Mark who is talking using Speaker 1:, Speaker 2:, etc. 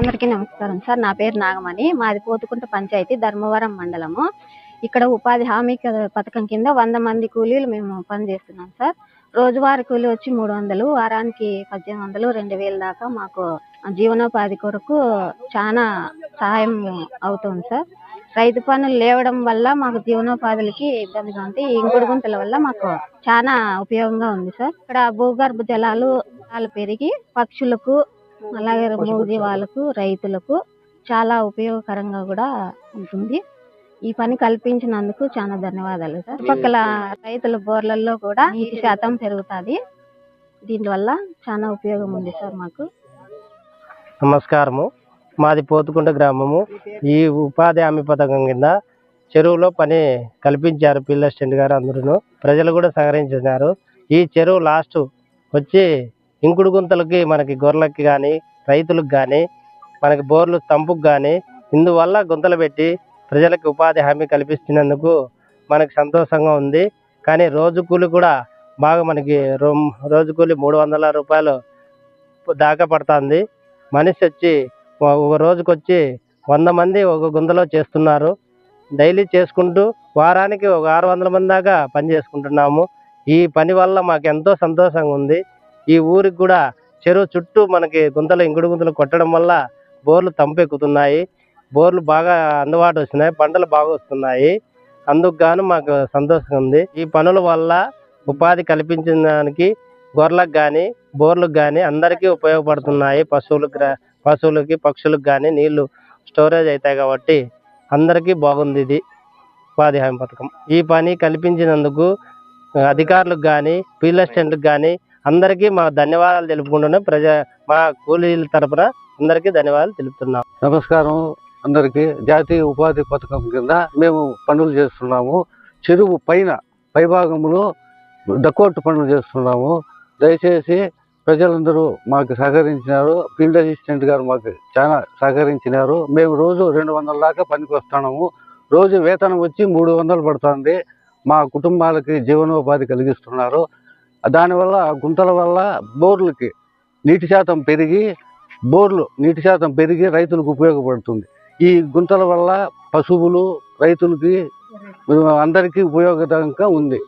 Speaker 1: అందరికీ నమస్కారం సార్. నా పేరు నాగమణి. మాది పోతుకుంట పంచాయతీ, ధర్మవరం మండలము. ఇక్కడ ఉపాధి హామీ పథకం కింద 100 మంది కూలీలు మేము పనిచేస్తున్నాం సార్. రోజువారీ కూలి వచ్చి 300, వారానికి 1800, 2000 దాకా మాకు జీవనోపాధి కొరకు చాలా సహాయం అవుతుంది సార్. రైతు పనులు లేవడం వల్ల మాకు జీవనోపాధులకి ఇబ్బందిగా ఉంది. ఈ ఇంకుడు గుంతల వల్ల మాకు చాలా ఉపయోగంగా ఉంది సార్. ఇక్కడ భూగర్భ జలాలు పెరిగి పక్షులకు, అలాగే మూగజీవాలకు, రైతులకు చాలా ఉపయోగకరంగా కూడా ఉంటుంది. ఈ పని కల్పించినందుకు చాలా ధన్యవాదాలు సార్. పక్కల రైతుల బోర్లలో కూడా నీటి శాతం పెరుగుతుంది. దీనివల్ల చాలా ఉపయోగం ఉంది సార్ మాకు.
Speaker 2: నమస్కారము. మాది పోతుకుంట గ్రామము. ఈ ఉపాధి హామీ పథకం కింద చెరువులో పని కల్పించారు ఫీల్డ్ అసిస్టెంట్ గారు. అందరూ ప్రజలు కూడా సహకరించినారు. ఈ చెరువు లాస్ట్ వచ్చి ఇంకుడు గుంతలకి మనకి గొర్రెలకి కానీ, రైతులకు కానీ, మనకి బోర్లు తంపుకు కానీ, ఇందువల్ల గుంతలు పెట్టి ప్రజలకు ఉపాధి హామీ కల్పిస్తున్నందుకు మనకి సంతోషంగా ఉంది. కానీ రోజు కూలి కూడా బాగా మనకి రోజు కూలి 300 రూపాయలు దాకా పడుతుంది. మనిషి వచ్చి ఒక రోజుకొచ్చి 100 మంది ఒక గుంతలో చేస్తున్నారు. డైలీ చేసుకుంటూ వారానికి ఒక 600 మంది దాకా పని చేసుకుంటున్నాము. ఈ పని వల్ల మాకు ఎంతో సంతోషంగా ఉంది. ఈ ఊరికి కూడా చెరువు చుట్టూ మనకి గుంతలు, ఇంకుడు గుంతలు కొట్టడం వల్ల బోర్లు తంపెక్కుతున్నాయి. బోర్లు బాగా అందుబాటు వస్తున్నాయి. పంటలు బాగా వస్తున్నాయి. అందుకు గాను మాకు సంతోషంగా ఉంది. ఈ పనుల వల్ల ఉపాధి కల్పించిన దానికి గొర్రెలకు కానీ, బోర్లకు కానీ అందరికీ ఉపయోగపడుతున్నాయి. పశువులకి, పక్షులకు కానీ నీళ్లు స్టోరేజ్ అవుతాయి కాబట్టి అందరికీ బాగుంది ఇది ఉపాధి హామీ పథకం. ఈ పని కల్పించినందుకు అధికారులకు కానీ, ఫీల్డ్ అసిస్టెంట్లకు కానీ అందరికీ మా ధన్యవాదాలు తెలుపుకుంటున్నాం. మా కూలీల తరపున అందరికీ ధన్యవాదాలు తెలుపుతున్నాం.
Speaker 3: నమస్కారం అందరికీ. జాతీయ ఉపాధి పథకం కింద మేము పనులు చేస్తున్నాము. చెరువు పైభాగంలో డకోట్ పనులు చేస్తున్నాము. దయచేసి ప్రజలందరూ మాకు సహకరించినారు. ఫీల్డ్ అసిస్టెంట్ గారు మాకు చాలా సహకరించినారు. మేము రోజు 200 దాకా పనికి వస్తున్నాము. రోజు వేతనం వచ్చి 300 పడుతుంది. మా కుటుంబాలకి జీవనోపాధి కలిగిస్తున్నారు. దానివల్ల గుంతల వల్ల బోర్లకి నీటి శాతం పెరిగి రైతులకు ఉపయోగపడుతుంది. ఈ గుంతల వల్ల పశువులు, రైతులకి అందరికీ ఉపయోగకరంగా ఉంది.